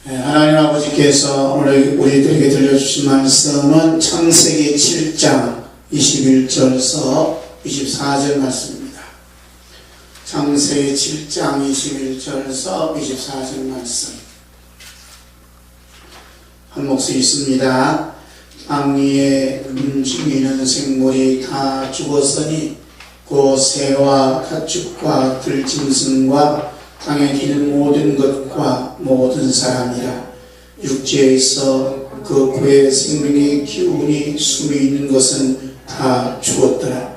하나님 아버지께서 오늘 우리들에게 들려주신 말씀은 창세기 7장 21절에서 24절 말씀입니다. 창세기 7장 21절에서 24절 말씀. 한 목소리 있습니다. 땅 위에 움직이는 생물이 다 죽었으니 그 새와 가축과 들짐승과 땅에 기는 모든 것과 모든 사람이라. 육지에서 그 구의 생명의 기운이 숨이 있는 것은 다 죽었더라.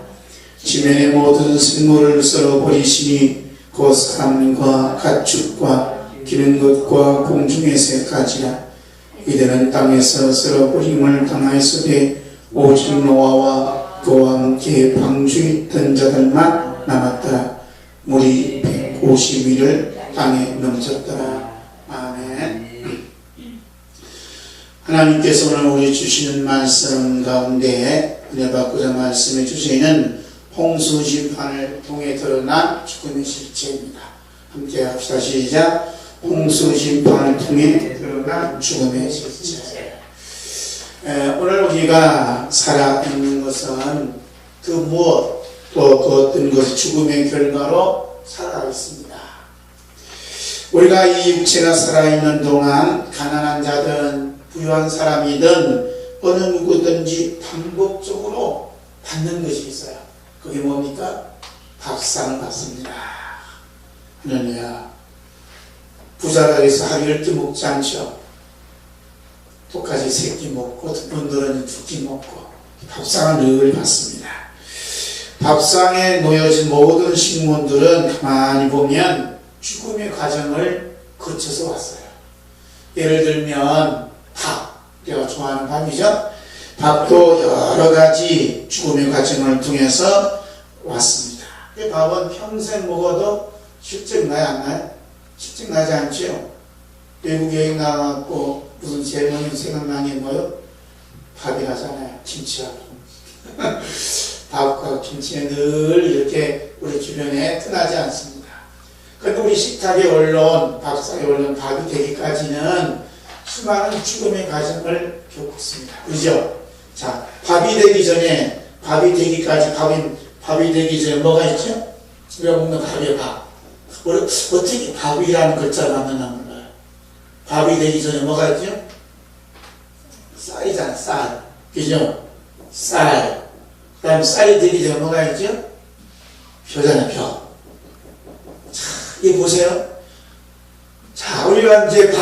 지면의 모든 생물을 썰어버리시니 그 사람과 가축과 기는 것과 공중의 새까지라. 이들은 땅에서 썰어버림을 당하였으되 오직 노아와 그와 함께 방주에 있던 자들만 남았더라. 물이 150일을 땅에 넘쳤더라. 아멘. 하나님께서 오늘 우리 주시는 말씀 가운데 은혜 받고자 말씀의 주제는 홍수 심판을 통해 드러난 죽음의 실체입니다. 함께 합시다. 시작. 홍수 심판을 통해 드러난 죽음의 실체. 오늘 우리가 살아있는 것은 그 무엇 또 그 어떤 것 죽음의 결과로 살아있습니다. 우리가 이 육체가 살아있는 동안 가난한 자든 부유한 사람이든 어느 누구든지 반복적으로 받는 것이 있어요. 그게 뭡니까? 밥상을 받습니다. 할렐루야. 부자가 돼서 하루 10끼 먹지 않죠. 똑같이 3끼 먹고 분들은 2끼 먹고 밥상을 늘 받습니다. 밥상에 놓여진 모든 식물들은 가만히 보면 죽음의 과정을 거쳐서 왔어요. 예를 들면 밥, 내가 좋아하는 밥이죠. 밥도 여러 가지 죽음의 과정을 통해서 왔습니다. 밥은 평생 먹어도 실증 나요, 안 나요? 실증 나지 않죠? 외국 여행 나가고 무슨 제목이 생각나는 게 뭐요? 밥이라잖아요. 김치하고. 밥과 김치는 늘 이렇게 우리 주변에 흔하지 않습니다. 그런데 우리 식탁에 올라온, 밥상에 올라온 밥이 되기까지는 수많은 죽음의 과정을 겪었습니다. 그죠? 자, 밥이 되기 전에, 밥이 되기까지, 밥이 되기 전에 뭐가 있죠? 우리가 먹는 밥이에요, 밥. 어떻게 밥이라는 글자가 나나 몰라요. 밥이 되기 전에 뭐가 있죠? 쌀이잖아, 쌀. 그죠? 쌀. 그 다음에 쌀이 되기 전에 뭐가 있죠? 벼잖아요, 벼. 자, 이거 보세요. 자, 우리가 이제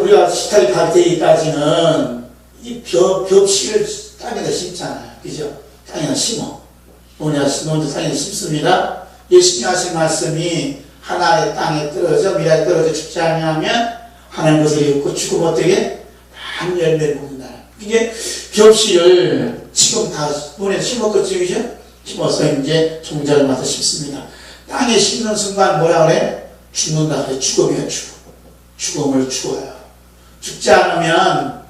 우리가 식탁에 밥이 되기까지는 이 벽실을 땅에다 심잖아요. 그죠? 땅에다 심어. 먼저 땅에다 심습니다. 예수님이 하신 말씀이 하나의 땅에 떨어져, 미라에 떨어져 죽지 않으면 하나님 것을 입고 죽으면 어떻게? 많은 열매를 먹는다. 이게 벽실을 지금 다 문에 심었겠죠, 그죠? 심어서 이제 종자를 맡아 심습니다. 땅에 심는 순간 뭐라 그래? 죽는다 그래. 죽음이에요, 죽음. 죽음을 죽어요. 죽지 않으면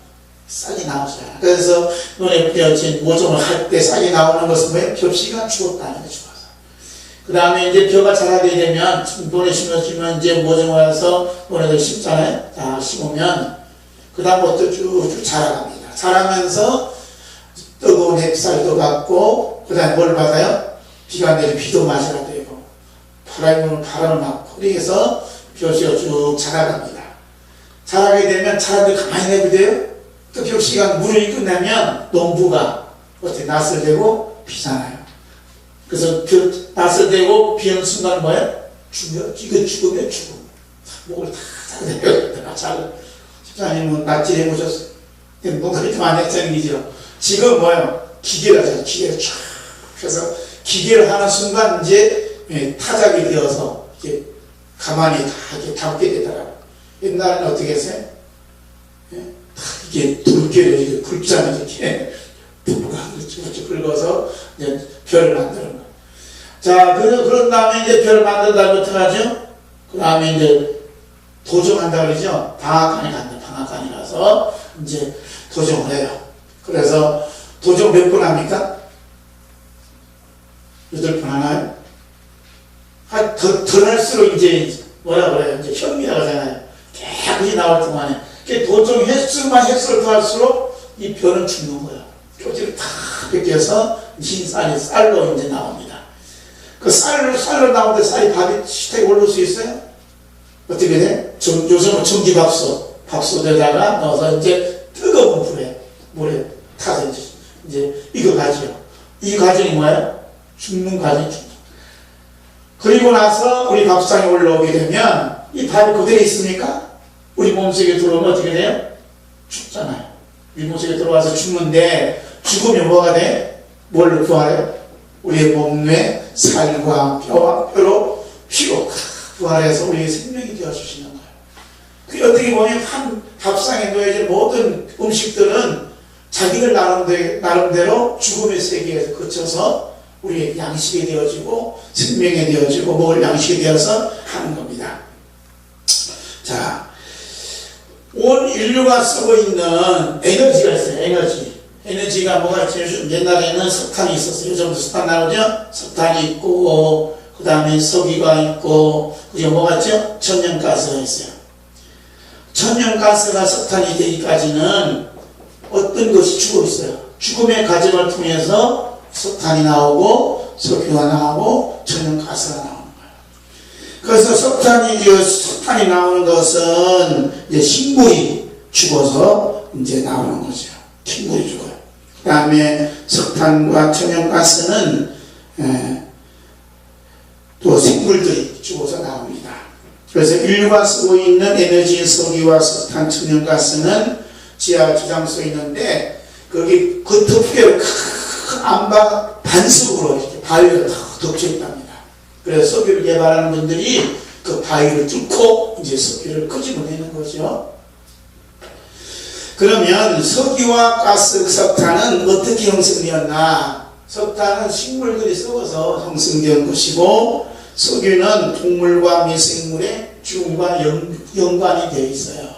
싹이 나오잖아요. 그래서 눈에 띄어진 모종을 할 때 싹이 나오는 것은 뭐예요? 벽시가 죽었다는 게 죽어서. 그 다음에 이제 벼가 자라게 되면, 논에 심어지면 이제 모종을 해서 논에도 심잖아요. 다 심으면, 그 다음부터 쭉쭉 자라갑니다. 자라면서 뜨거운 햇살도 받고, 그 다음에 뭘 받아요? 비가 내리면 비도 맞아야 되고, 바람을 맞고, 그래서 벼씨가 쭉 자라갑니다. 자라게 되면 자라들 가만히 내비돼요? 또 벼씨가 물을 끝내면 농부가 어떻게 낫을 대고 비잖아요. 그래서 낫을 대고 비는 순간 뭐예요? 이거 죽으면 죽음. 목을 다 잘라내요. 잘. 집사님은 낫질 해보셨어요? 뭔가 이렇게 많이 했다는 얘기죠. 지금 뭐예요? 기계를 하잖아요. 기계를 쫙. 그래서 기계를 하는 순간 이제 타작이 되어서 이렇게 가만히 다 이렇게 담게 되더라고요. 옛날에는 어떻게 했어요? 이게 돌개를 이렇게 긁잖아요. 이렇게 그렇죠. 긁어서 이제 별을 만드는 거예요. 자, 그런 다음에 이제 별을 만든 다음에 어떻게 하죠? 그 다음에 이제 도정한다 그러죠? 방앗간에 간다. 방앗간에 가서 이제 도정을 해요. 그래서 도정 몇 번 합니까? 8번 하나요? 더 할수록 이제 뭐라 그래요? 이제 현미라고 하잖아요. 자극이 나올 동안에 도청 횟수를 더할수록 이 벼는 죽는 거예요. 뼈지를 다 벗겨서 흰 쌀이 쌀로 이제 나옵니다. 그 쌀로 나오는데 쌀이 밥이 식탁에 올릴 수 있어요? 어떻게 돼? 요즘은 밥솥에다가 넣어서 이제 뜨거운 물에 타서 이제 익어가지요. 이 과정이 뭐예요? 죽는 과정이 죽는. 그리고 나서 우리 밥상에 올라오게 되면 이 밥이 그대로 있습니까? 우리 몸속에 들어오면 어떻게 돼요? 죽잖아요. 우리 몸속에 들어와서 죽는데 죽으면 뭐가 돼? 뭘로 부활해요? 우리의 몸에 살과 뼈로 피로 부활해서 우리의 생명이 되어주시는 거예요. 그 어떻게 보면 한 밥상에 놓여진 모든 음식들은 자기들 나름대로 죽음의 세계에서 거쳐서 우리의 양식이 되어지고 생명이 되어지고 먹을 양식이 되어서 하는 겁니다. 자, 온 인류가 쓰고 있는 에너지가 있어요. 에너지가 뭐가 있죠? 옛날에는 석탄이 있었어요. 요즘도 석탄 나오죠? 석탄이 있고 그 다음에 석유가 있고 그게 뭐가 있죠? 천연가스가 있어요. 천연가스가 석탄이 되기까지는 어떤 것이 죽어 있어요. 죽음의 과정을 통해서 석탄이 나오고 석유가 나오고 천연가스가 나오는 거예요. 그래서 석탄이 나오는 것은 이제 식물이 죽어서 이제 나오는 거죠. 식물이 죽어요. 그 다음에 석탄과 천연가스는 또 생물들이 죽어서 나옵니다. 그래서 인류가 쓰고 있는 에너지 석유와 석탄, 천연가스는 지하 주장소에 있는데 거기 그 덮개를 큰 암바 반석으로 이렇게 바위가 덮쳐 있답니다. 그래서 석유를 개발하는 분들이 그 바위를 뚫고 이제 석유를 끄집어내는 거죠. 그러면 석유와 가스, 석탄은 어떻게 형성되었나? 석탄은 식물들이 썩어서 형성된 것이고 석유는 동물과 미생물의 죽음과 연관이 되어 있어요.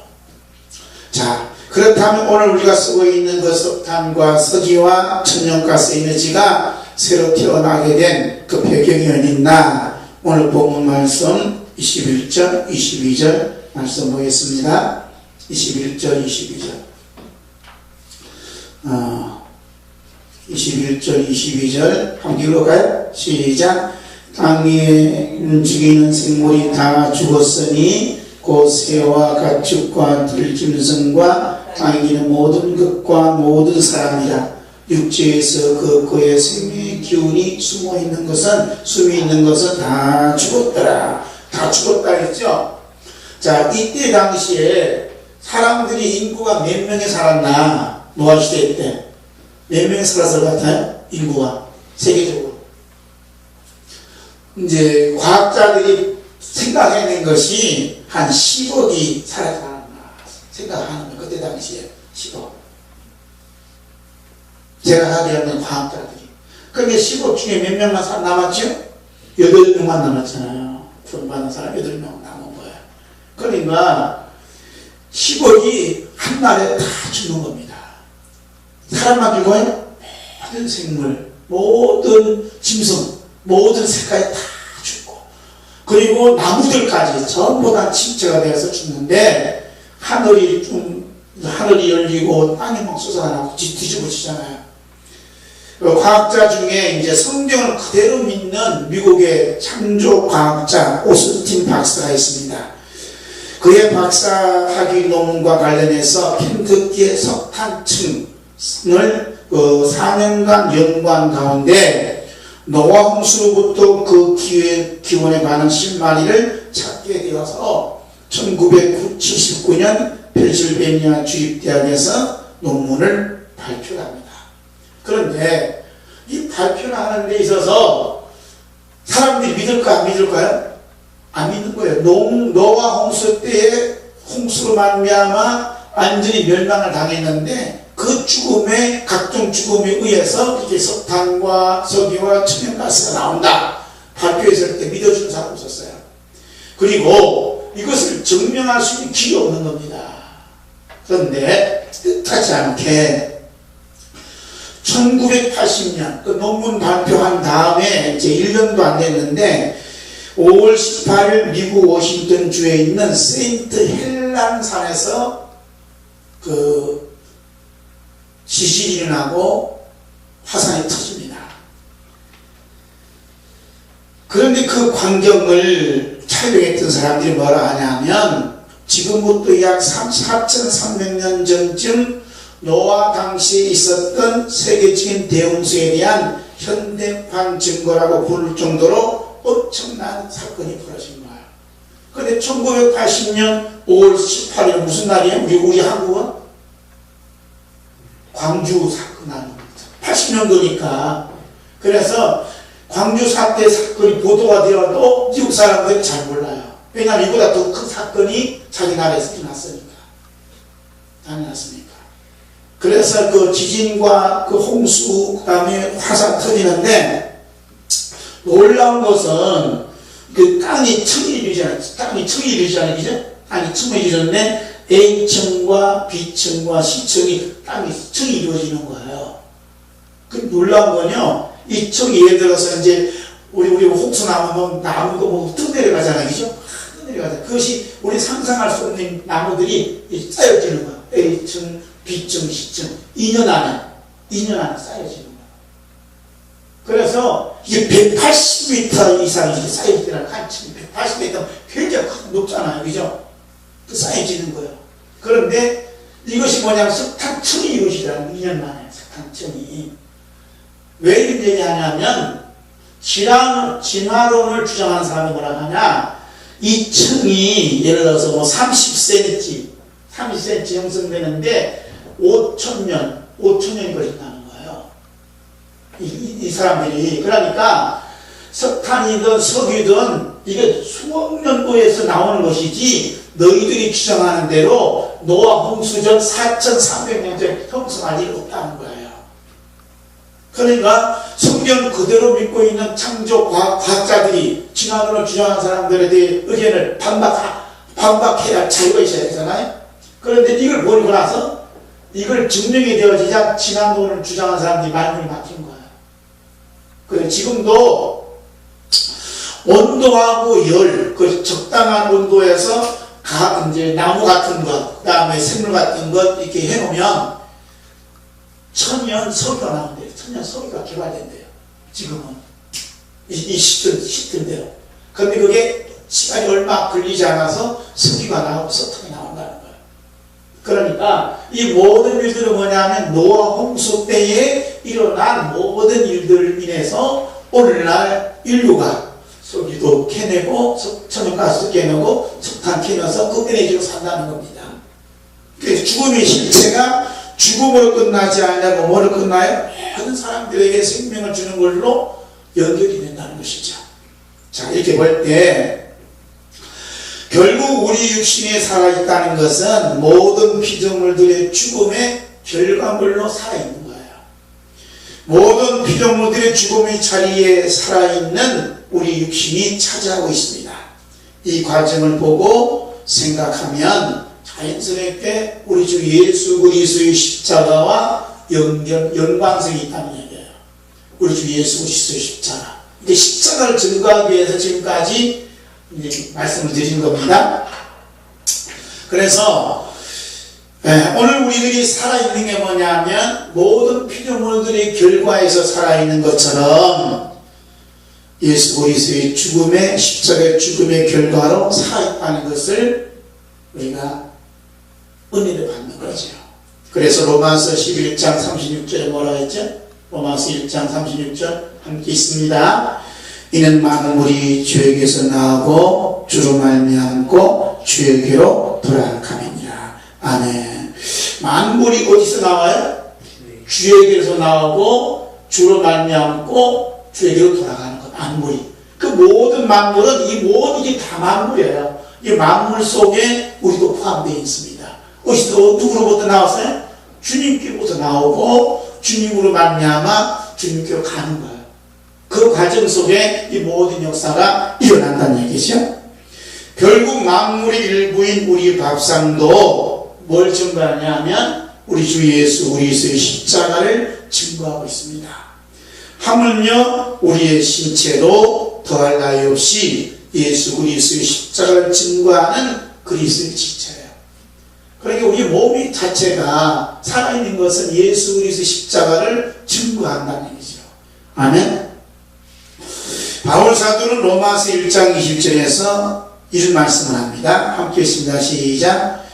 자, 그렇다면 오늘 우리가 쓰고 있는 그 석탄과 석유와 천연가스 에너지가 새로 태어나게 된 그 배경이 어딨나? 오늘 본문 말씀 21절, 22절 말씀 보겠습니다. 21절, 22절. 21절, 22절 한번 읽어볼까요? 시작. 땅 위에 움직이는 생물이 다 죽었으니 곧 새와 가축과 들짐승과 땅에 기는 모든 것과 모든 사람이라. 육지에서 그의 생명의 기운이 숨이 있는 것은 다 죽었더라. 다 죽었다 했죠. 자, 이때 당시에 사람들이 인구가 몇 명이 살았나? 노아시대 때 몇 명이 살았을 것 같아요? 인구가 세계적으로. 이제 과학자들이 생각해낸 것이 한 10억이 살아지 않았나 생각하는 거예요. 그때 당시에 10억. 제가 하기에는 과학자들이. 그게 10억 중에 몇 명만 남았죠? 8명만 남았잖아요. 구원받는 사람 8명 남은 거예요. 그러니까 10억이 한날에 다 죽는 겁니다. 사람만 죽어요? 모든 생물, 모든 짐승, 모든 색깔이 다 죽고, 그리고 나무들까지 전부 다 침체가 되어서 죽는데, 하늘이 열리고 땅이 막 솟아나고 뒤집어지잖아요. 과학자 중에 이제 성경을 그대로 믿는 미국의 창조 과학자 오스틴 박사가 있습니다. 그의 박사학위 논문과 관련해서 켄터키의 석탄층을 4년간 연구한 가운데 노아 홍수로부터 그 기원에 관한 실마리를 찾게 되어서 1979년 펜실베니아 주립대학에서 논문을 발표합니다. 그런데 이 발표를 하는 데 있어서 사람들이 믿을까 안 믿을까요? 안 믿는 거예요. 노아 홍수 때에 홍수로 말미암아 완전히 멸망을 당했는데 그 죽음에 각종 죽음에 의해서 이렇게 석탄과 석유와 천연가스가 나온다 발표했을 때 믿어주는 사람 없었어요. 그리고 이것을 증명할 수 있는 길이 없는 겁니다. 그런데 뜻하지 않게 1980년 그 논문 발표한 다음에 이제 1년도 안 됐는데 5월 18일 미국 워싱턴주에 있는 세인트 헬라 한란산에서 그 지진이 일어나고 화산이 터집니다. 그런데 그 광경을 촬영했던 사람들이 뭐라 하냐면, 지금부터 약 4,300년 전쯤 노아 당시에 있었던 세계적인 대홍수에 대한 현대판 증거라고 부를 정도로 엄청난 사건이 벌어진 거예요. 그런데 1980년 5월 18일 무슨 날이에요? 우리 한국은 광주 사건 아닙니다. 80년도니까. 그래서 광주 사태 사건이 보도가 되어도 미국 사람들이 잘 몰라요. 왜냐하면 이보다 더 큰 사건이 자기 나라에서 일어났으니까. 아니었습니까? 그래서 그 지진과 그 홍수, 그 다음에 화산 터지는데, 놀라운 것은 그 땅이 층이 이루잖아요. 땅이 그죠? 땅이 층이 이루는데 A층과 B층과 C층이 땅이 층이 이루어지는 거예요. 그 놀라운 건요, 이 층이 예를 들어서 이제 우리 홍수 나무면 나무가 뭐 뜯어내려가잖아요. 그죠? 뜯어내려가잖아요. 그것이 우리 상상할 수 없는 나무들이 쌓여지는 거예요. A층, B층, C층. 2년 안에 쌓여지는 거예요. 그래서 이게 180m 이상 이렇게 쌓여지더라고요. 한 층이 180m 굉장히 높잖아요. 그죠? 그 쌓여지는 거예요. 그런데 이것이 뭐냐면 석탄층이 이루어지더라고요. 2년 만에 석탄층이. 왜 이런 얘기하냐면, 진화론을 주장하는 사람이 뭐라 하냐, 이 층이 예를 들어서 뭐 30cm 형성되는데 5,000년이 걸린다는 거예요. 이 사람들이. 그러니까 석탄이든 석유든 이게 수억 년도에서 나오는 것이지, 너희들이 주장하는 대로 노아 홍수 전 4,300년 전에 형성할 일이 없다는 거예요. 그러니까 성경 그대로 믿고 있는 창조 과학자들이, 진화론을 주장하는 사람들에 대해 의견을 반박해야 자유가 있어야 되잖아요. 그런데 이걸 버리고 나서 이걸 증명이 되어지자 진화론을 주장하는 사람들이 말문이 막힌 거예요. 그래서 지금도 온도하고 열, 그 적당한 온도에서 이제 나무 같은 것, 그 다음에 생물 같은 것 이렇게 해놓으면 천연 석유가 나온대요. 천연 석유가 개발된대요. 지금은. 이 시트인데요. 그런데 그게 시간이 얼마 걸리지 않아서 석유가 나오고 석탄이 나온다는 거예요. 그러니까 이 모든 일들은 뭐냐면 노아 홍수 때에 일어난 모든 일들을 인해서 오늘날 인류가 석유도 캐내고 천연가스도 캐내고 석탄 캐내서 그 에너지로 산다는 겁니다. 그래서 죽음의 실체가 죽음으로 끝나지 않냐고 뭐로 끝나요? 모든 사람들에게 생명을 주는 걸로 연결이 된다는 것이죠. 자, 이렇게 볼 때 결국 우리 육신에 살아있다는 것은 모든 피조물들의 죽음의 결과물로 살아있는 거예요. 모든 피조물들의 죽음의 자리에 살아있는 우리 육신이 차지하고 있습니다. 이 과정을 보고 생각하면 자연스럽게 우리 주 예수 그리스도의 십자가와 연관성이 있다는 얘기예요. 우리 주 예수 그리스도의 십자가. 이게 십자가를 증거하기 위해서 지금까지 말씀을 드린 겁니다. 그래서 오늘 우리들이 살아있는 게 뭐냐면 모든 피조물들의 결과에서 살아있는 것처럼 예수 그리스도의 죽음의 십자가의 죽음의 결과로 살아있다는 것을 우리가 은혜를 받는 거죠. 그래서 로마서 11장 36절에 뭐라 했죠? 로마서 1장 36절 함께 있습니다. 이는 만물이 주에게서 나오고 주로 말미암고 주에게로 돌아감이니라. 아멘. 만물이 어디서 나와요? 주에게서 나오고 주로 말미암고 주에게로 돌아가는 것. 만물이. 그 모든 만물은 이 모든 게 다 만물이에요. 이 만물 속에 우리도 포함되어 있습니다. 어디서 누구로부터 나왔어요? 주님께로부터 나오고 주님으로 말미암아 주님께로 가는 거예요. 그 과정 속에 이 모든 역사가 일어난다는 얘기죠. 결국 만물의 일부인 우리 밥상도 뭘 증거하냐면 우리 주 예수 그리스도의 십자가를 증거하고 있습니다. 하물며 우리의 신체도 더할 나위 없이 예수 그리스도의 십자가를 증거하는 그리스도의 지체예요. 그러니까 우리 몸이 자체가 살아있는 것은 예수 그리스도의 십자가를 증거한다는 얘기죠. 아멘. 바울 사도는 로마서 1장 20절에서 이런 말씀을 합니다. 함께 읽습니다. 시작.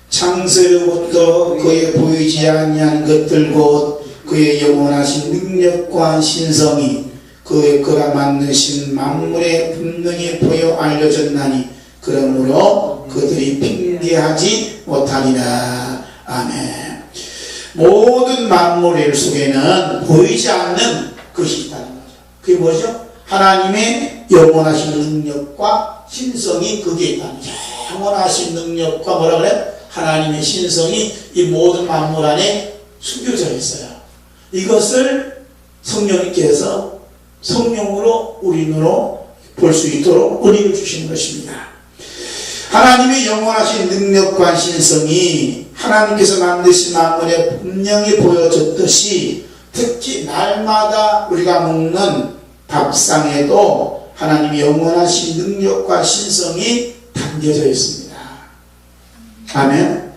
창세로부터 그의 보이지 아니한 것들 곧 그의 영원하신 능력과 신성이 그가 만드신 만물에 분명히 보여 알려졌나니 그러므로 그들이 핑계하지 못하리라. 아멘. 모든 만물 속에는 보이지 않는 것이 있다는 거죠. 그게 뭐죠? 하나님의 영원하신 능력과 신성이 거기에 있다는 거죠. 영원하신 능력과 뭐라 그래? 하나님의 신성이 이 모든 만물 안에 숨겨져 있어요. 이것을 성령님께서 성령으로 우리 눈으로 볼 수 있도록 은혜를 주시는 것입니다. 하나님의 영원하신 능력과 신성이 하나님께서 만드신 만물에 분명히 보여졌듯이 특히 날마다 우리가 먹는 밥상에도 하나님의 영원하신 능력과 신성이 담겨져 있습니다. 아멘.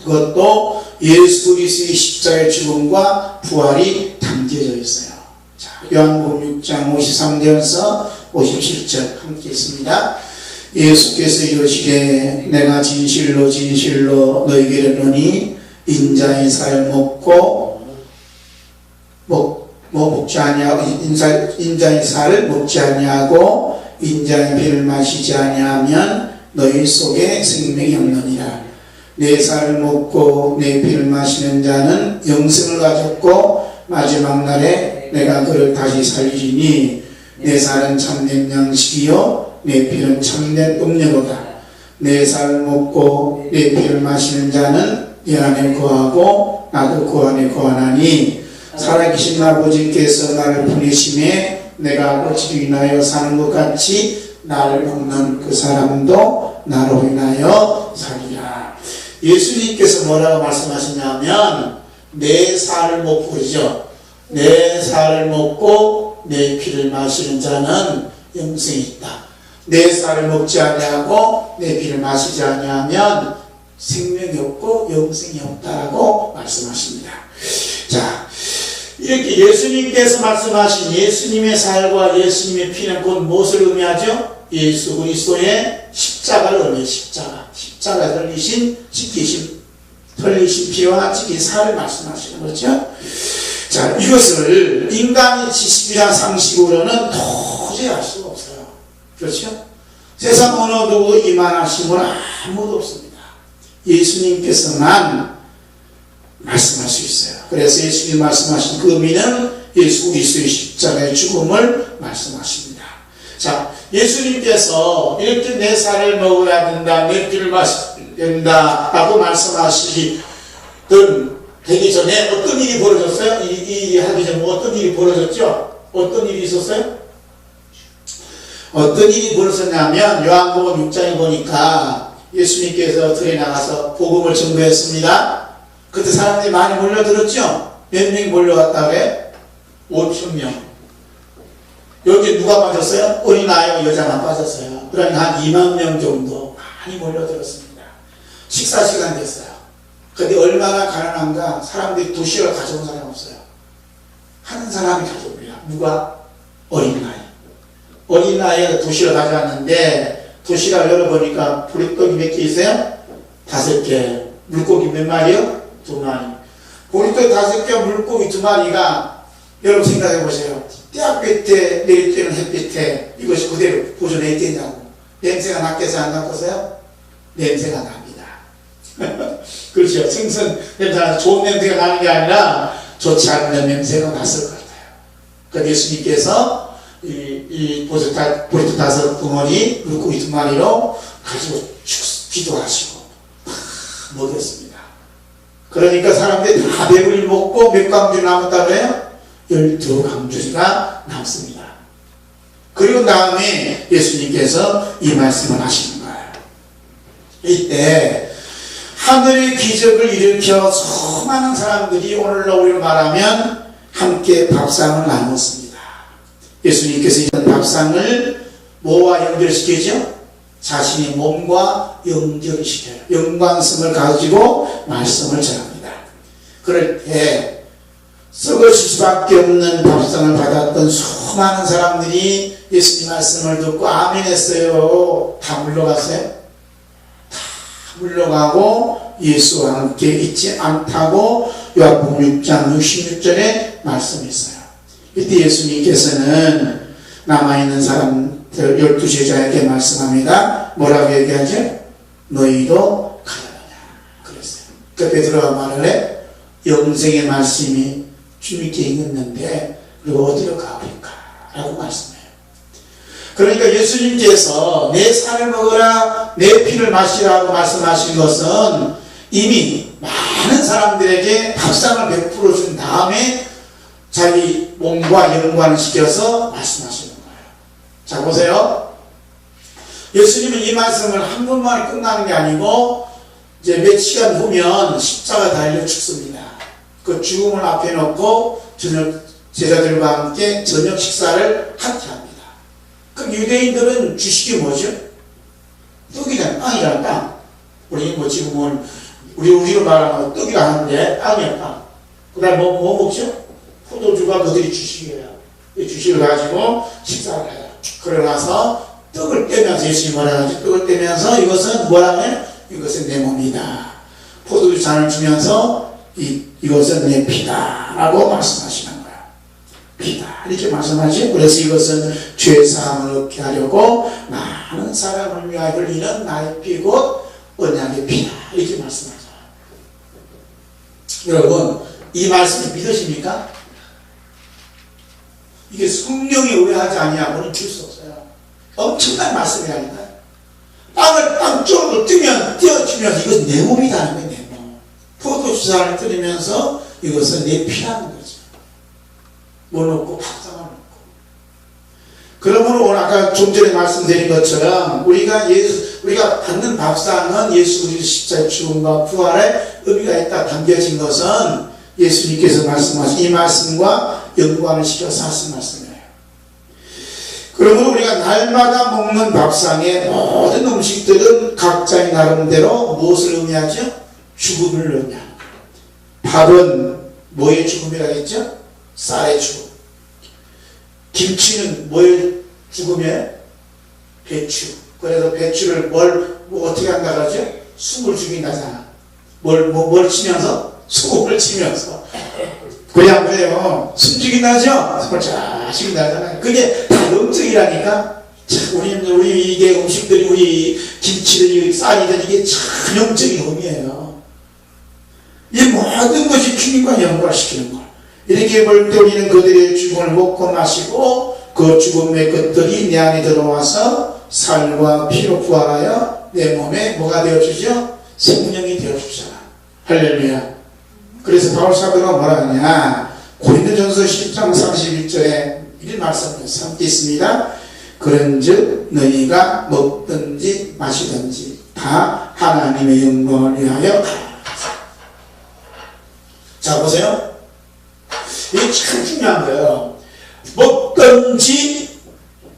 그것도 예수 그리스도의 십자가의 죽음과 부활이 담겨져 있어요. 자, 요한복음 6장 53절에서 57절 함께 있습니다. 예수께서 이르시되 내가 진실로 진실로 너희에게 이르노니 인자의 살 먹고 먹지 아니하고 인자의 살을 먹지 아니하고 인자의 피를 마시지 아니하면 너희 속에 생명이 없느니라. 내 살을 먹고 내 피를 마시는 자는 영생을 가졌고 마지막 날에 내가 그를 다시 살리니 내 살은 참된 양식이요 내 피는 참된 음료로다. 내 살을 먹고 내 피를 마시는 자는 내 안에 거하고 나도 그 안에 거하나니 살아계신 아버지께서 나를 보내심에 내가 아버지로 인하여 사는 것 같이 나를 먹는 그 사람도 나로 인하여 살리라. 예수님께서 뭐라고 말씀하시냐면 내 살을 먹고 그러죠. 내 살을 먹고 내 피를 마시는 자는 영생이 있다. 내 살을 먹지 아니하고 내 피를 마시지 아니하면 생명이 없고 영생이 없다라고 말씀하십니다. 자, 이렇게 예수님께서 말씀하신 예수님의 살과 예수님의 피는 곧 무엇을 의미하죠? 예수 그리스도의 십자가를 의미해요. 십자가 흘리신 지키신 흘리신 피와 지키신 살을 말씀하시는 거죠. 자, 이것을 인간의 지식이나 상식으로는 도저히 알 수가 없어요. 그렇죠? 세상 어느 누구도 이만하신 분은 아무도 없습니다. 예수님께서만 말씀할 수 있어요. 그래서 예수님이 말씀하신 그 의미는 예수 그리스도의 십자가의 죽음을 말씀하십니다. 자, 예수님께서 이렇게 내 살을 먹어야 된다, 내 피를 마셔야 된다 라고 말씀하시던 되기 전에 어떤 일이 벌어졌어요? 이 하기 전에 어떤 일이 벌어졌죠? 어떤 일이 있었어요? 어떤 일이 벌어졌냐면 요한복음 6장에 보니까 예수님께서 들에 나가서 복음을 전도했습니다. 그때 사람들이 많이 몰려들었죠? 몇 명이 몰려갔다 그래? 5,000명. 여기 누가 빠졌어요? 어린아이와 여자만 빠졌어요. 그러니까 한 2만 명 정도 많이 몰려들었습니다. 식사 시간 됐어요. 근데 얼마나 가난한가? 사람들이 도시락을 가져온 사람 없어요. 한 사람이 가져옵니다. 누가? 어린아이. 어린아이가 도시락을 가져왔는데 도시락을 열어보니까 보리떡이 몇 개 있어요? 5개. 물고기 몇 마리요? 2마리. 보리떡 5개, 물고기 2마리가 여러분 생각해 보세요. 떼약볕에 내릴 때는 햇빛에 이것이 그대로 보존해 있겠냐고. 냄새가 났겠어요? 안 났겠어요? 냄새가 납니다. 그렇죠. 생선 냄새가 좋은 냄새가 나는 게 아니라 좋지 않은 냄새가 났을 것 같아요. 그러니까 예수님께서 이 보리떡 5덩어리, 물고기 2마리로 가지고 기도하시고 먹였습니다. 그러니까 사람들이 다 배불리 먹고 몇 강주 남았다 그래요? 12강주가 남습니다. 그리고 다음에 예수님께서 이 말씀을 하시는 거예요. 이때 하늘의 기적을 일으켜 수많은 사람들이 오늘날 우리로 말하면 함께 밥상을 나눴습니다. 예수님께서 이 밥상을 뭐와 연결시키죠? 자신의 몸과 영접을 시켜요. 연관성을 가지고 말씀을 전합니다. 그럴 때 썩으실 수밖에 없는 밥상을 받았던 수많은 사람들이 예수님 말씀을 듣고 아멘 했어요. 다 물러갔어요? 다 물러가고 예수와 함께 있지 않다고 요한복음 6장 66절에 말씀했어요. 이때 예수님께서는 남아있는 사람들 12제자에게 말씀합니다. 뭐라고 얘기하죠? 너희도 가느냐 그랬어요. 그 베드로가 말을 해 영생의 말씀이 주님께 있는데 그리고 어디로 가버릴까? 라고 말씀해요. 그러니까 예수님께서 내 살을 먹으라 내 피를 마시라고 말씀하신 것은 이미 많은 사람들에게 밥상을 베풀어 준 다음에 자기 몸과 연관을 시켜서 말씀하시는 거예요. 자 보세요. 예수님은 이 말씀을 한 번만 끝나는 게 아니고 이제 몇 시간 후면 십자가 달려 죽습니다. 그 죽음을 앞에 놓고 저녁 제자들과 함께 저녁 식사를 함께 합니다. 그럼 유대인들은 주식이 뭐죠? 떡이잖아. 빵이잖아. 빵. 우리 뭐 지금은 우리로 말하면 떡이라 하는데 빵이야. 빵. 그 다음에 뭐 먹죠? 포도주가 그들이 주식이에요. 이 주식을 가지고 식사를 해요. 그러고 나서 떡을 떼면서 예수님이 뭐라 하지? 떡을 떼면서 이것은 뭐라 하면 이것은 내 몸이다. 포도주 잔을 주면서 이것은 내 피다 라고 말씀하시는 거야. 피다 이렇게 말씀하시죠. 그래서 이것은 죄사함을 얻게 하려고 많은 사람을 위하여 흘리는 나의 피 곧 언약의 피다 이렇게 말씀하죠. 여러분 이 말씀을 믿으십니까? 이게 성령에 의뢰하지 아니하고는 줄 수 없어요. 엄청난 말씀이라니까요. 땅쪽으로 띄워주면서 이것은 내 몸이다는 거예요. 내 몸. 포도주잔을 끓이면서 이것은 내 피라는 거죠. 뭐 넣고 밥상을 넣고. 그러므로 오늘 아까 좀 전에 말씀드린 것처럼 우리가 받는 밥상은 예수 그리스도의 십자가의 죽음과 부활의 의미가 있다 담겨진 것은 예수님께서 말씀하신 이 말씀과 연관을 시켜서 하신 말씀이에요. 그러므로 우리가 날마다 먹는 밥상의 모든 음식들은 각자의 나름대로 무엇을 의미하죠? 죽음을 의미합니다. 밥은 뭐의 죽음이라고 했죠? 쌀의 죽음. 김치는 뭐의 죽음이에요? 배추. 그래서 배추를 어떻게 한다 그러죠? 숨을 죽인다잖아. 뭘 치면서? 소금을 치면서. 그냥 그래요. 숨 죽인다죠? 숨을 쫙 죽인다잖아요. 그게 다 영적이라니까. 참, 우리 이게 음식들이, 우리 김치든, 쌀이든 이게 참 영적인 의미예요. 이 모든 것이 주님과 연관시키는 거. 이렇게 볼 때 우리는 그들의 죽음을 먹고 마시고 그 죽음의 것들이 내 안에 들어와서 살과 피로 부활하여 내 몸에 뭐가 되어주죠? 생명이 되어주잖아. 할렐루야. 그래서 바울 사도가 뭐라 하냐? 고린도전서 10장 31절에 이런 말씀을 함께 있습니다. 그런즉 너희가 먹든지 마시든지 다 하나님의 영광을 위하여 하라. 자 보세요. 이게 참 중요한 거예요. 먹든지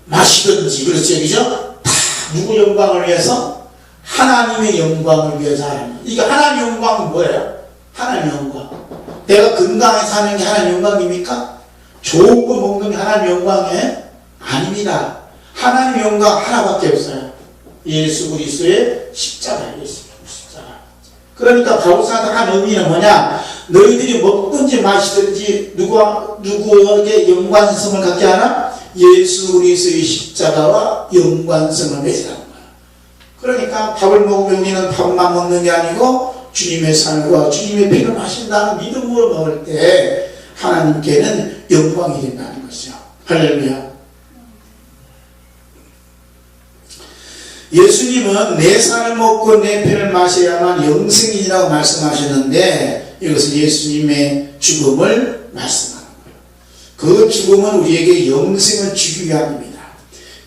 마시든지 그렇죠, 그죠? 다 누구 영광을 위해서? 하나님의 영광을 위해서 하는. 이게 하나님의 영광은 뭐예요? 하나님의 영광. 내가 건강하게 사는 게 하나님의 영광입니까? 좋은 거 먹는 게 하나님의 영광이에요? 아닙니다. 하나님의 영광 하나밖에 없어요. 예수 그리스도의 십자가예요. 십자가. 그러니까 바울사도가 한 의미는 뭐냐? 너희들이 먹든지 마시든지 누구에게 연관성을 갖게 하나? 예수 그리스도의 십자가와 연관성을 맺으라는 거예요. 그러니까 밥을 먹으면 우리는 밥만 먹는 게 아니고 주님의 살과 주님의 피를 마신다는 믿음으로 먹을 때 하나님께는 영광이 된다는 것이죠. 할렐루야. 예수님은 내 살을 먹고 내 피를 마셔야만 영생이라고 말씀하셨는데 이것은 예수님의 죽음을 말씀하는 거예요. 그 죽음은 우리에게 영생을 주기 위함입니다.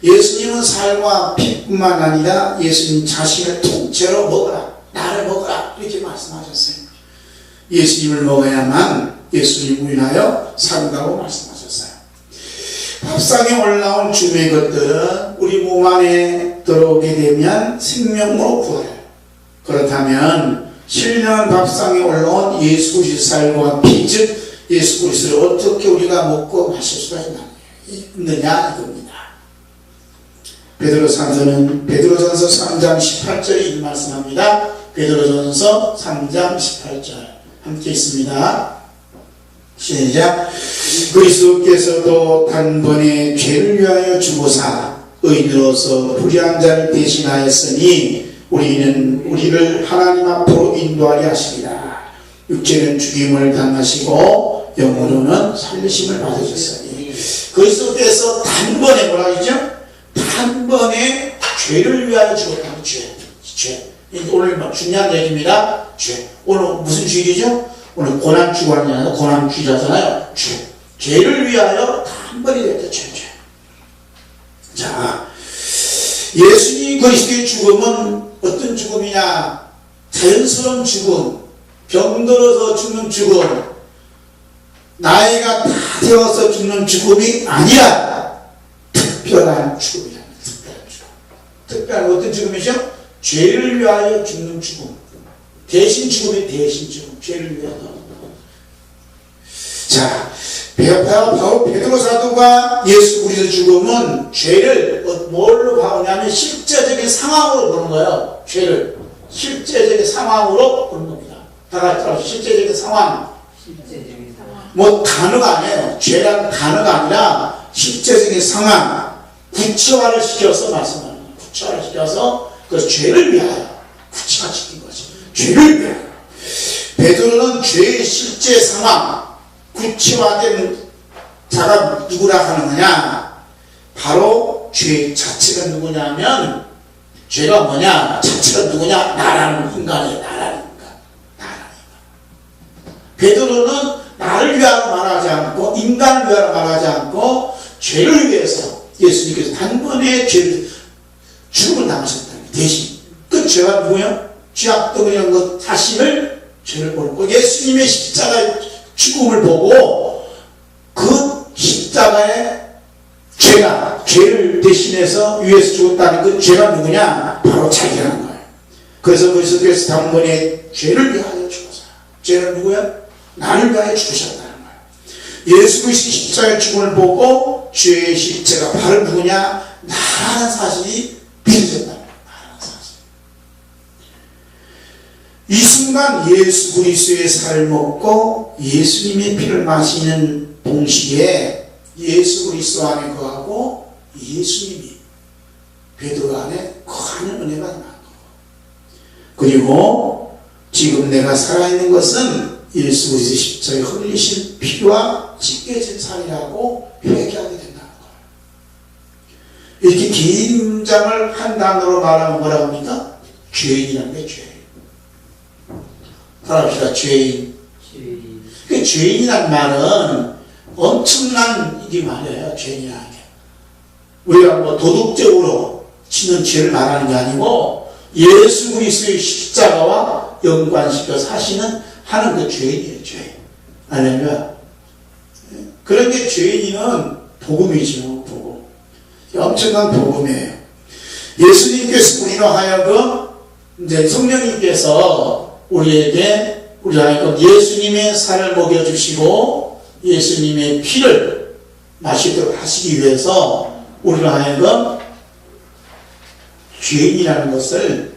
예수님은 살과 피뿐만 아니라 예수님 자신을 통째로 먹어라. 나를 먹어라. 이렇게 말씀하셨어요. 예수님을 먹어야만 예수님을 인하여 산다고 말씀하셨어요. 밥상에 올라온 주의 것들은 우리 몸 안에 들어오게 되면 생명으로 구원해요. 그렇다면 신령한 밥상에 올라온 예수 그리스도의 살과 피, 즉 예수 그리스도를 어떻게 우리가 먹고 마실 수가 있느냐 이겁니다. 베드로전서 3장 18절에 이 말씀합니다. 베드로전서 3장 18절 함께 있습니다. 시작. 그리스도께서도 단번에 죄를 위하여 죽으사 의인으로서 불의한 자를 대신하였으니 우리를 하나님 앞으로 인도하게 하시리라. 육체는 죽임을 당하시고 영으로는 살리심을 받으셨으니 그리스도께서 단번에 뭐라 했죠? 단번에 죄를 위하여 죽었다는 죄. 오늘 중요한 얘기입니다. 죄. 오늘 무슨 주일이죠? 오늘 고난주간이 아니라 고난주일이잖아요. 죄를 위하여 단번에 됐죠. 죄. 자, 예수님 그리스도의 죽음은 어떤 죽음이냐? 자연스러운 죽음, 병들어서 죽는 죽음, 나이가 다 되어서 죽는 죽음이 아니라 특별한 죽음이다. 특별한 어떤 죽음이죠? 죄를 위하여 죽는 죽음. 대신 죽음이 대신 죽음. 죄를 위하여. 자, 바로 베드로 사도가 예수 그리스도 죽음은 죄를 뭘로 봐오냐면 실제적인 상황으로 보는 거예요. 죄를 실제적인 상황으로 보는 겁니다. 다 같이 따라서 실제적인 상황. 뭐 단어가 아니에요. 죄라는 단어가 아니라 실제적인 상황. 구체화를 시켜서 말씀하는 거예요. 구체화를 시켜서 그 죄를 위하여 구체화시킨 거죠. 죄를 위하여. 베드로는 죄의 실제 상황, 구체화된 자가 누구라 하는 거냐? 바로 죄 자체가 누구냐면, 죄가 뭐냐? 자체가 누구냐? 나라는 인간이에요. 나라는 인간. 베드로는 나를 위하여 말하지 않고, 인간을 위하여 말하지 않고, 죄를 위해서 예수님께서 단번에 죽음을 당하셨다는 대신. 그 죄가 누구예요? 죄악덩어리한 것 자신을 죄를 보고 예수님의 십자가의 죽음을 보고 그 십자가의 죄를 대신해서 위해서 죽었다는 그 죄가 누구냐? 바로 자기라는 거예요. 그래서 그리스도께서 단번에 죄를 위하여 죽었어요. 죄는 누구야? 나를 위하여 죽으셨다는 거예요. 예수 그리스도의 십자가의 죽음을 보고 죄의 실체가 바로 누구냐? 나라는 사실이 믿어졌다는 거예요. 이 순간 예수 그리스도의 살을 먹고 예수님의 피를 마시는 동시에 예수 그리스도 안에 거하고 예수님이 베드로 안에 거하는 은혜가 나는 거고, 그리고 지금 내가 살아있는 것은 예수 그리스도 십자가에 흘리신 피와 찢겨진 살이라고 회개하게 된다는 거예요. 이렇게 긴 문장을 한 단어로 말하면 뭐라고 합니까? 죄인이라는 게 죄인. 따라합시다. 죄인. 그 죄인이란 말은 엄청난 이게 말이에요. 죄인이라는 게. 우리가 뭐 도덕적으로 치는 죄를 말하는 게 아니고 예수 그리스도의 십자가와 연관시켜서 하는 그 죄인이에요. 죄인. 아니면 그런 게 죄인은 복음이죠. 복음. 엄청난 복음이에요. 예수님께서 우리로 하여금 이제 성령님께서 우리에게 예수님의 살을 먹여주시고 예수님의 피를 마시도록 하시기 위해서 우리로 하여금 죄인이라는 것을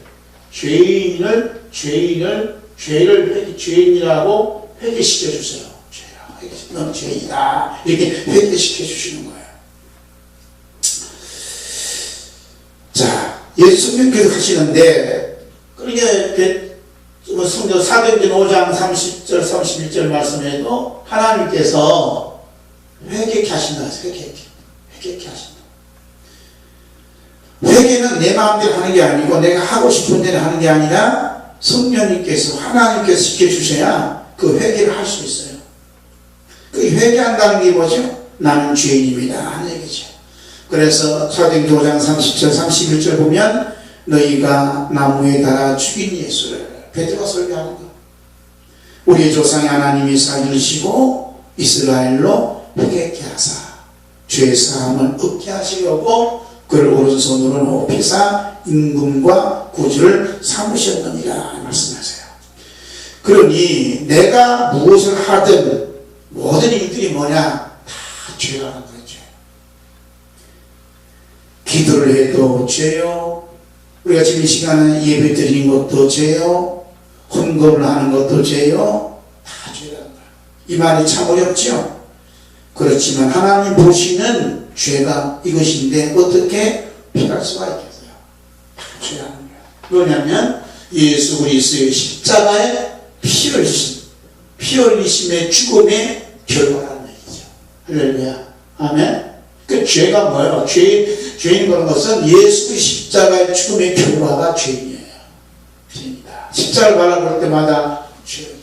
죄인이라고 회개시켜 주세요. 넌 죄인이다 이렇게 회개시켜 주시는 거예요. 자, 예수님께서 하시는데 그러니까 성경 사도행전 5장 30절 31절 말씀에도 하나님께서 회개케 하신다. 회개케 하신다. 회개는 내 마음대로 하는 게 아니고 내가 하고 싶은 대로 하는 게 아니라 성령님께서 하나님께서 시켜주셔야 그 회개를 할 수 있어요. 그 회개한다는 게 뭐죠? 나는 죄인입니다 하는 얘기죠. 그래서 사도행전 5장 30절 31절 보면 너희가 나무에 달아 죽인 예수를 베드로가 설교하는 거. 우리의 조상의 하나님이 살리시고 이스라엘로 회개케 하사 죄 사함을 얻게 하시려고 그를 오른손으로 높이사 임금과 구주를 삼으셨느니라 말씀하세요. 그러니 내가 무엇을 하든 모든 일들이 뭐냐? 다 죄라는 거죠. 기도를 해도 죄요. 우리가 지금 이 시간에 예배 드리는 것도 죄요. 헌금을 하는 것도 죄요. 다 죄라는 거예요. 이 말이 참 어렵죠? 그렇지만 하나님 보시는 죄가 이것인데 어떻게 피할 수가 있겠어요? 다 죄라는 거예요. 뭐냐면 예수 그리스도의 십자가에 피 흘리심의 죽음의 결과라는 얘기죠. 할렐루야. 아멘. 그 죄가 뭐예요? 죄인 그런 것은 예수의 십자가의 죽음의 결과가 죄인이에요. 죄입니다. 십자가를 바라볼 때마다 죄.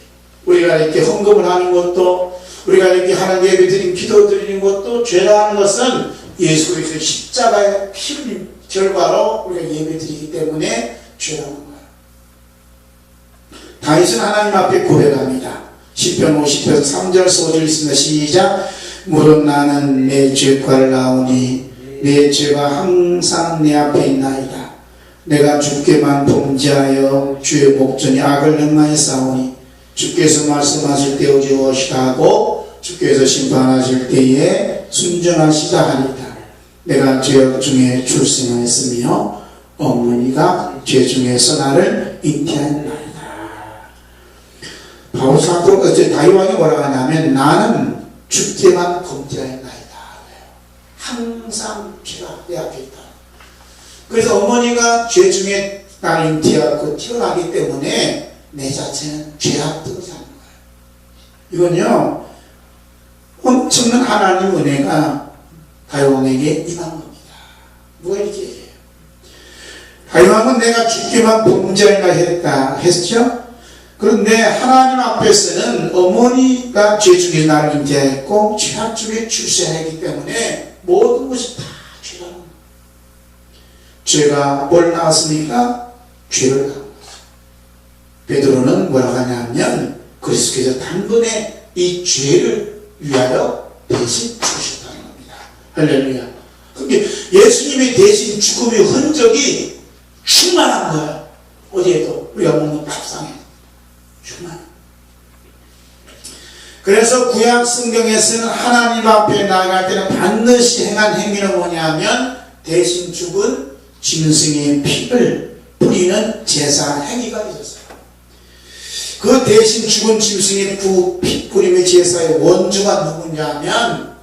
우리가 이렇게 헌금을 하는 것도, 우리가 이렇게 하나님 예배 드리는 기도 드리는 것도, 죄라는 것은 예수 그리스도의 십자가의 피 흘림 결과로 우리가 예배 드리기 때문에 죄라는 거예요. 다윗은 하나님 앞에 고백합니다. 시편 50편 3절 소절 있습니다. 시작. 무릇 나는 내 죄과를 나오니 내 죄가 항상 내 앞에 있나이다. 내가 주께만 범죄하여 주의 목전에 악을 행하였사오니 주께서 말씀하실 때 어지러우시다 하고 주께서 심판하실 때에 순전하시다 하리다. 내가 죄악 중에 출생하였으며 어머니가 죄 중에서 나를 잉태하였나이다. 바울 사도 다윗 왕이 뭐라고 하냐면 나는 주께만 범죄하였나이다. 항상 죄가 내 앞에 있다. 그래서 어머니가 죄 중에 나를 잉태하고 태어나기 때문에 내 자체는 죄악들을 사는 거예요. 이건요 엄청난 하나님 은혜가 다윗 왕에게 임한 겁니다. 누가 이렇게 얘기해요? 다윗 왕은 내가 주께만 범죄하였다 했죠. 그런데 하나님 앞에서는 어머니가 죄 중에 나를 잉태했고 죄악 중에 출생했기 때문에 모든 것이 다 죄라는 거예요. 죄가 뭘 낳았으니까 죄를 낳은 거죠. 베드로는 뭐라고 하냐면 그리스도께서 단번에 이 죄를 위하여 대신 죽으셨다는 겁니다. 할렐루야. 그게 예수님의 대신 죽음의 흔적이 충만한 거예요. 어디에도 우리가 먹는 밥상에 충만. 그래서 구약 성경에서는 하나님 앞에 나아갈 때는 반드시 행한 행위는 뭐냐면 대신 죽은 짐승의 피를 뿌리는 제사 행위가 있었어요. 그 대신 죽은 짐승의 그 피 뿌림의 제사의 원주가 누구냐면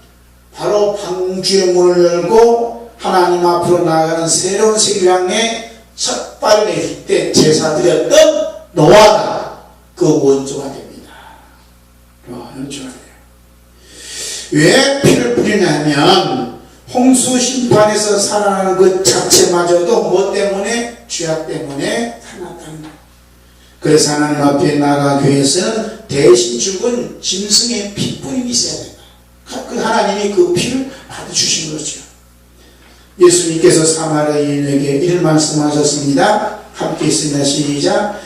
바로 방주의 문을 열고 하나님 앞으로 나아가는 새로운 생명의 첫 발을 내릴 때 제사 드렸던 노아가 그 원주가 됩니다. 원주가 돼요. 왜 피를 뿌리냐면 홍수 심판에서 살아나는 그 자체마저도 뭐 때문에? 죄악 때문에 살아났다는 거예요. 그래서 하나님 앞에 나아가기 위해서는 대신 죽은 짐승의 피 뿌림이 있어야 된다. 그 하나님이 그 피를 받아주신 거죠. 예수님께서 사마리아 여인에게 이를 말씀하셨습니다. 함께 있습니다. 시작.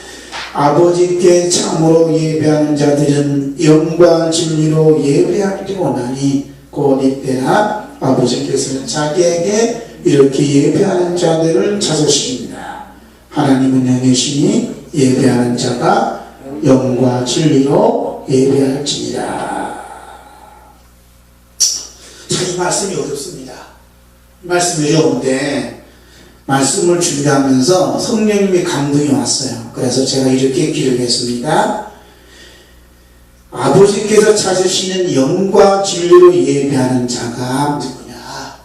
아버지께 참으로 예배하는 자들은 영과 진리로 예배하기를 원하니 곧 이때나 아버지께서는 자기에게 이렇게 예배하는 자들을 찾으십니다. 하나님은 영이시니 예배하는 자가 영과 진리로 예배할지니라. 이 말씀이 어렵습니다. 이 말씀이 어려운데 말씀을 준비하면서 성령님의 감동이 왔어요. 그래서 제가 이렇게 기록했습니다. 아버지께서 찾으시는 영과 진리로 예배하는 자가 누구냐?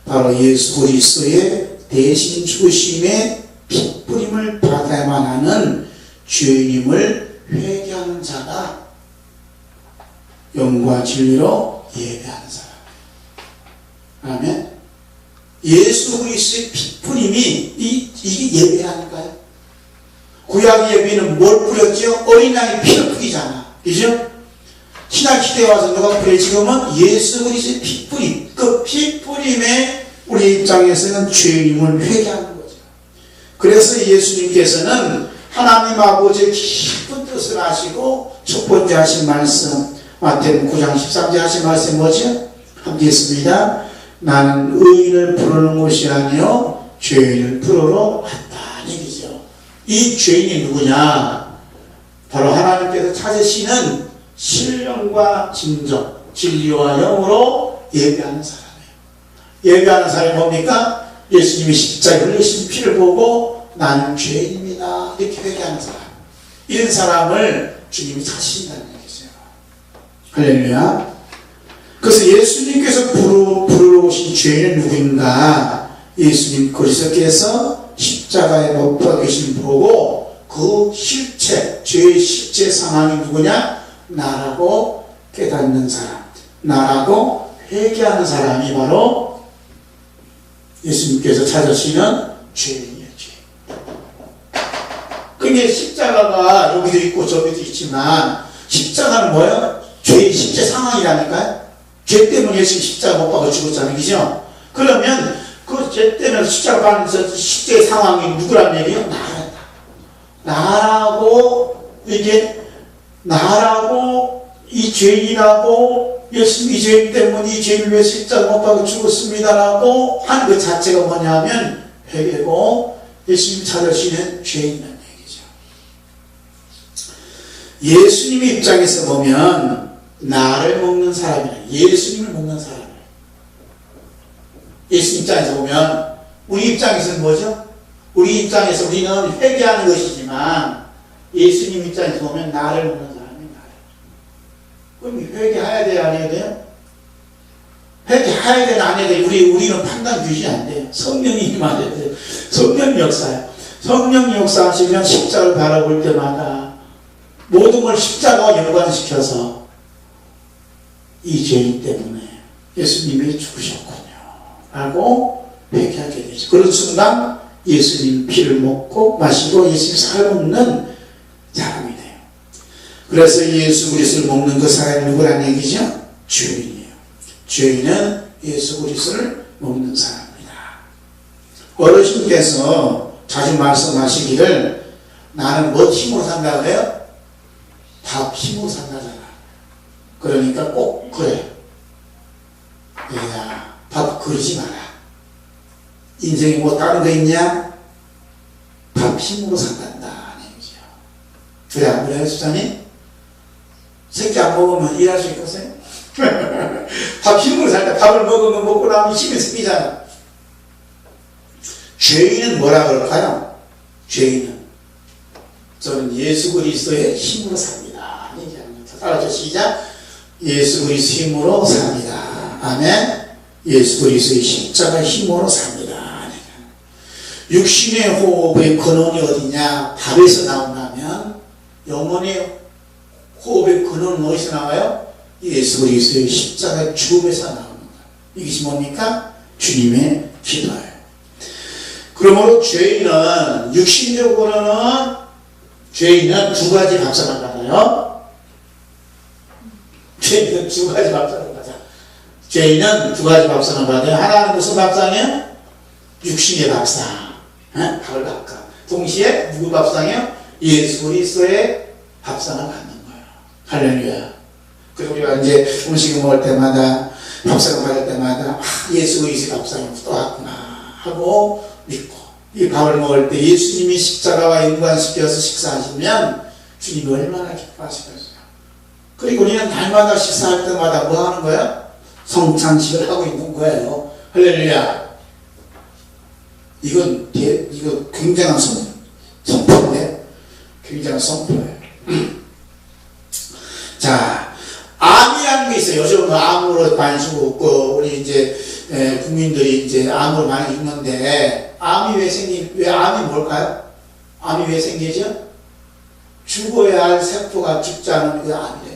바로 예수 그리스도의 대신 죽으심의 핏뿌림을 받아야만 하는 죄인임을 회개하는 자가 영과 진리로 예배하는 사람. 아멘. 예수 그리스도의 핏뿌림이 이게 예배라니까요. 구약 예배는 뭘 뿌렸죠? 어린 양의 피를 뿌리잖아. 그죠? 신약 시대에 와서 누가 뿌려? 지금은 예수 그리스도의 핏뿌림. 그 핏뿌림에 우리 입장에서는 죄인임을 회개하는 거죠. 그래서 예수님께서는 하나님 아버지의 깊은 뜻을 아시고 첫 번째 하신 말씀 마태복음 9장 13절 하신 말씀 뭐죠? 함께 했습니다. 나는 의인을 부르는 것이 아니요 죄인을 부르러 왔다 얘기죠. 이 죄인이 누구냐? 바로 하나님께서 찾으시는 신령과 진정, 진리와 영으로 예배하는 사람이에요. 예배하는 사람이 뭡니까? 예수님이 십자가에 흘리신 피를 보고 나는 죄인입니다 이렇게 회개하는 사람. 이런 사람을 주님이 찾으신다는 얘기죠. 할렐루야. 그래서 예수님께서 부르러 오신 죄인은 누구인가? 예수님 그리스도께서 십자가에 못 박히신 보고 그 실체, 죄의 실체 상황이 누구냐? 나라고 깨닫는 사람, 나라고 회개하는 사람이 바로 예수님께서 찾으시는 죄인이에요. 죄인. 그게 십자가가 여기도 있고 저기도 있지만 십자가는 뭐예요? 죄의 실제 상황이라니까요. 죄 때문에 예수님 십자가 못 박아 죽었잖아요. 그죠? 그러면 그 죄 때문에 십자가 박는 실제 상황이 누구란 얘기예요? 나란다. 나라고 이게 나라고 이 죄인이라고 예수님 이 죄인 때문에 이 죄인을 위해 십자가 못 박아 죽었습니다라고 하는 그 자체가 뭐냐면 회개고 예수님 찾으시는 죄인이라는 얘기죠. 예수님의 입장에서 보면 나를 먹는 사람이라 예수님을 먹는 사람이에요. 예수님 입장에서 보면 우리 입장에서는 뭐죠? 우리 입장에서 우리는 회개하는 것이지만 예수님 입장에서 보면 나를 먹는 사람이 나예요. 그럼 회개해야 돼요? 안 해야 돼요? 회개해야 되나 안 해야 돼요? 우리는 판단 규칙이 안 돼요. 성령이 임하셔야 돼요. 성령 역사예요. 성령 역사하시면 십자가를 바라볼 때마다 모든 걸 십자가와 연관시켜서 이 죄인 때문에 예수님이 죽으셨군요 라고 회개하게 되죠. 그런 순간 예수님 피를 먹고 마시고 예수님 살을 먹는 사람이 돼요. 그래서 예수 그리스도를 먹는 그 사람이 누구란 얘기죠? 죄인이에요. 죄인은 예수 그리스도를 먹는 사람입니다. 어르신께서 자주 말씀하시기를 나는 뭐 힘으로 산다고 해요? 밥 힘으로 산다잖아. 그러니까 꼭 그래. 얘야 밥 그러지 마라. 인생에 뭐 다른 거 있냐? 밥 힘으로 산단다. 얘기죠. 그래 안 그래요 수사님? 새끼 안 먹으면 일할 수 있겠어요? 밥 힘으로 살다. 밥을 먹으면 먹고 나면 힘이 생기잖아. 죄인은 뭐라 그럴까요? 죄인은 저는 예수 그리스도의 힘으로 삽니다. 얘기합니다. 따라서 시작. 예수 그리스도 힘으로 삽니다. 아멘. 예수 그리스도의 십자가 힘으로 삽니다. 육신의 호흡의 근원이 어디냐? 밥에서 나온다면 영혼의 호흡의 근원은 어디서 나와요? 예수 그리스도의 십자가 죽음에서 나오는 거예요. 이것이 뭡니까? 주님의 기도예요. 그러므로 죄인은 육신적으로는 죄인은 두 가지 밥상을 받아요. 죄인은 두 가지 밥상을 받아요. 죄인은 두 가지 밥상을 받아요. 하나는 무슨 밥상이에요? 육신의 밥상. 밥을 받까. 동시에 누구 밥상이에요? 예수 그리스도의 밥상을 받는 거예요. 할렐루야. 그래서 우리가 이제 음식을 먹을 때마다 밥상을 받을 때마다 예수 그리스도의 밥상이 또 왔구나 하고 믿고 이 밥을 먹을 때 예수님이 십자가와 연관시켜서 식사하시면 주님이 얼마나 기뻐하시겠어요. 그리고 우리는 날마다 식사할 때마다 뭐 하는 거야? 성찬식을 하고 있는 거예요. 할렐루야. 이거 굉장한 선포인데 굉장한 선포예요. 자, 암이라는 게 있어요. 요즘 암으로 많이 죽고 우리 이제 국민들이 이제 암으로 많이 죽는데 암이 왜 암이 뭘까요? 암이 왜 생기죠? 죽어야 할 세포가 죽지 않은 게 암이래요.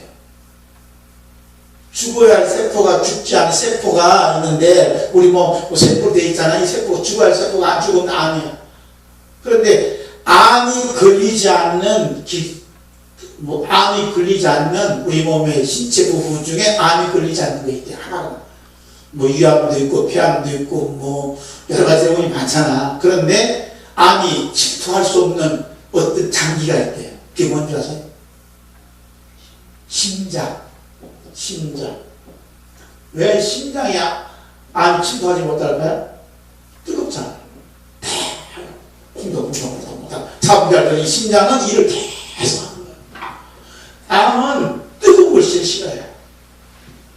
죽어야 할 세포가 죽지 않은 세포가 있는데 우리 뭐 세포 돼 있잖아. 이 세포 죽어야 할 세포가 안 죽으면 암이야. 그런데 암이 걸리지 않는 암이 걸리지 않는 우리 몸의 신체 부분 중에 암이 걸리지 않는 게 있대. 하나가 뭐 위암도 있고 폐암도 있고 뭐 여러 가지 병이 많잖아. 그런데 암이 침투할 수 없는 어떤 장기가 있대요. 그게 뭔지 아세요? 심장. 왜 심장이 암이 침투하지 못할까요? 뜨겁잖아요. 쿵덕쿵덕쿵덕쿵덕 자분할 때 이 심장은 일을 계속 하는 거예요. 암은 뜨거운 걸 싫어해요.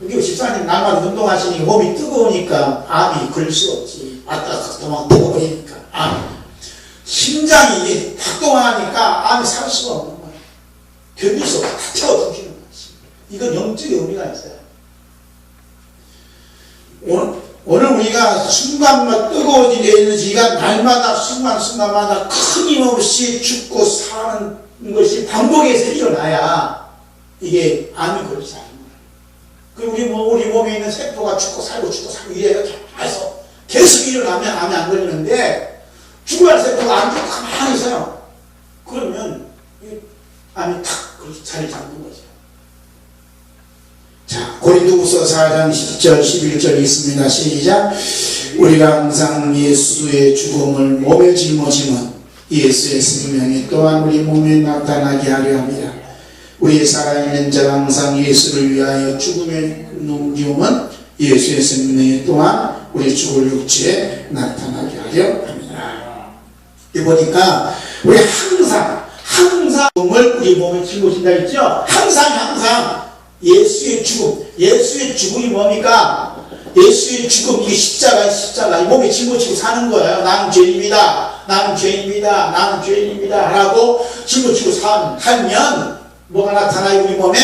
우리 집사님 날마다 운동하시니까 몸이 뜨거우니까 암이 걸릴 수 없지. 왔다 도망 뜨거우니까 암. 심장이 작동하니까 암이 살 수가 없는 거예요. 견딜 수 없어. 다 태워 부시는 거지. 이건 영적인 의미가 있어요. 오늘 우리가 순간마다 뜨거워진 에너지가 날마다 순간순간마다 끊임없이 죽고 사는 것이 반복해서 일어나야 이게 암이 걸리지 않는 거예요. 우리 몸에 있는 세포가 죽고 살고 이래요. 계속 일어나면 암이 안 걸리는데 죽어야 할 세포가 안 죽고 가만히 있어요. 그러면 암이 탁 자리 잡는 거죠. 자, 고린도후서 4장 10절 11절 있습니다. 시작. 우리가 항상 예수의 죽음을 몸에 짊어지면 예수의 생명이 또한 우리 몸에 나타나게 하려 합니다. 우리 살아있는 자가 항상 예수를 위하여 죽음에 넘기면 예수의 생명이 또한 우리 죽을 육체에 나타나게 하려 합니다. 이 보니까 우리 항상 죽음을 우리 몸에 짊어진다 했죠. 항상 예수의 죽음이 뭡니까? 예수의 죽음, 이게 십자가, 이 몸에 짊어지고 사는 거예요. 나는 죄인입니다. 라고 짊어지고 살면 뭐가 나타나요? 우리 몸에?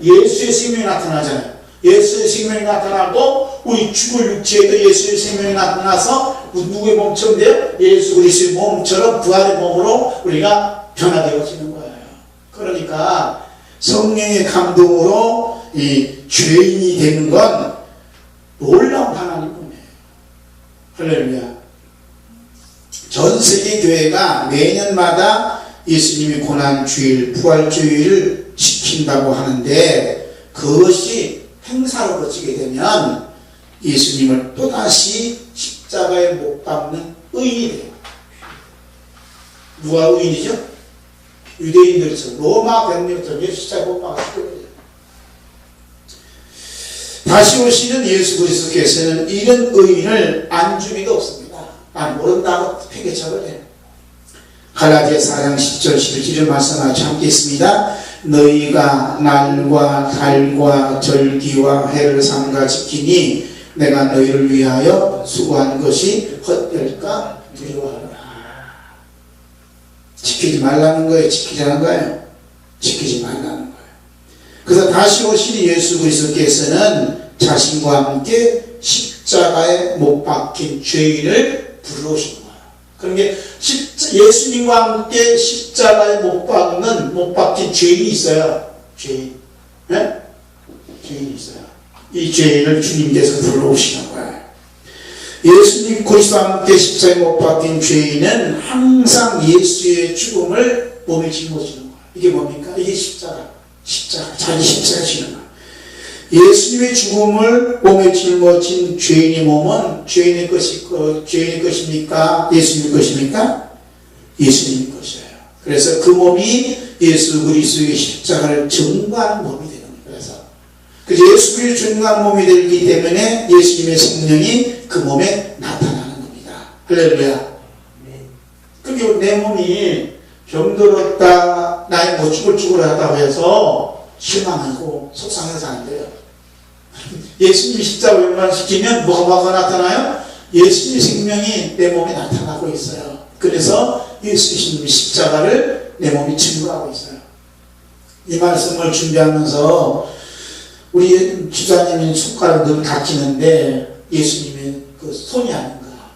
예수의 생명이 나타나잖아요. 예수의 생명이 나타나고 우리 죽을 육체에도 예수의 생명이 나타나서 누구의 몸처럼 돼요? 예수 그리스도의 몸처럼 부활의 몸으로 우리가 변화되어지는 거예요. 그러니까 성령의 감동으로 이 죄인이 되는 건 놀라운 하나님 뿐이에요. 할렐루야. 전 세계 교회가 매년마다 예수님이 고난주일, 부활주일을 지킨다고 하는데 그것이 행사로 거치게 되면 예수님을 또다시 십자가에 못 박는 의인이 돼요. 누가 의인이죠? 유대인들처럼 로마 백명처럼 예수 십자가에 못 박았어요. 다시 오시는 예수 그리스도께서는 이런 의인을 안주기도 없습니다. 난 모른다고 팽개쳐버려요. 갈라디아 4장 10절 11절 말씀하지 않겠습니다. 너희가 날과 달과 절기와 해를 삼가 지키니 내가 너희를 위하여 수고한 것이 헛될까 두려워하라. 지키지 말라는 거예요? 지키자는 거예요? 지키지 말라는 거예요. 그래서 다시 오신 예수 그리스도께서는 자신과 함께 십자가에 못 박힌 죄인을 부르신 거예요. 그러니까 예수님과 함께 십자가에 못 박힌 죄인이 있어요. 죄인. 네? 죄인이 있어요. 이 죄인을 주님께서 불러오시는 거예요. 예수님 그리스도와 함께 십자가에 못 박힌 죄인은 항상 예수의 죽음을 몸에 짊어지는 거예요. 이게 뭡니까? 이게 십자가. 자기 십자가 지는 거예요. 예수님의 죽음을 몸에 짊어진 죄인의 몸은 죄인의 것입니까? 예수님의 것입니까? 예수님의 것이에요. 그래서 그 몸이 예수 그리스도의 십자가를 증거하는 몸이 되는 거예요. 그래서 예수 그리스도의 증거하는 몸이 되기 때문에 예수님의 생명이 그 몸에 나타나는 겁니다. 할렐루야. 그게 내 몸이 병들었다, 나이 못 죽을하다고 해서 실망하고 속상해서 안 돼요. 예수님이 십자가 연관시키면 뭐가 나타나요? 예수님의 생명이 내 몸에 나타나고 있어요. 그래서 예수님의 십자가를 내 몸이 증거하고 있어요. 이 말씀을 준비하면서 우리 집사님이 손가락 늘 다치는데 예수님의 그 손이 아닌가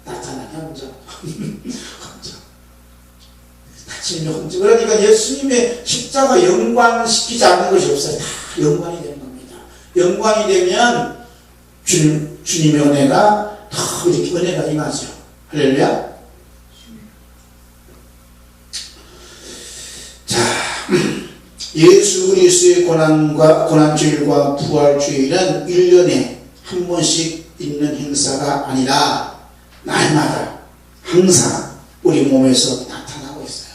나타나는 흔적. 다치는 흔적. 그러니까 예수님의 십자가 연관시키지 않는 것이 없어요. 다 연관이 되는 겁니다. 연관이 되면 주님의 은혜가 더 이렇게 은혜가 임하죠. 할렐루야. 자, 예수 그리스도의 고난주일과 부활주일은 1년에 한 번씩 있는 행사가 아니라 날마다 항상 우리 몸에서 나타나고 있어요.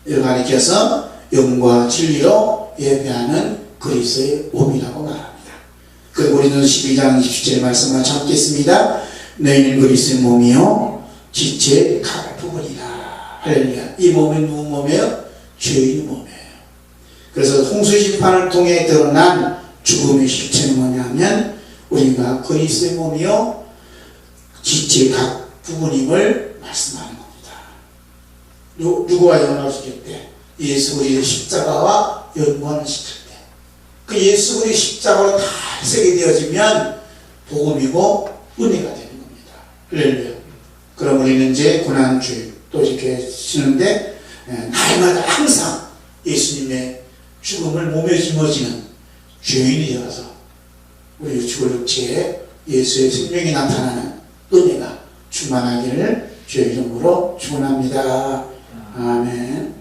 이를 가리켜서 영과 진리로 예배하는 그리스도의 몸이라고 말합니다. 그 고린도서 12장 27절 말씀을 참겠습니다. 너희는 그리스도의 몸이요 지체의 각 부분이라. 할렐루야. 이 몸이 누구 몸이에요? 죄인의 몸이에요. 그래서 홍수 심판을 통해 드러난 죽음의 실체는 뭐냐면 우리가 그리스도의 몸이요 지체의 각 부분임을 말씀하는 겁니다. 누구와 연합을 시킬 때? 예수 그리스도의 십자가와 연관을 시킬 때. 그 예수 그리스도의 십자가로 다 세게 되어지면 복음이고 은혜가 되는 겁니다. 할렐루야. 그럼 우리는 이제 고난주일 또 이렇게 쉬는데 날마다 항상 예수님의 죽음을 몸에 짊어지는 죄인이 되어서 우리 죽을 육체에 예수의 생명이 나타나는 은혜가 충만하기를 주의 이름으로 축원합니다. 아멘.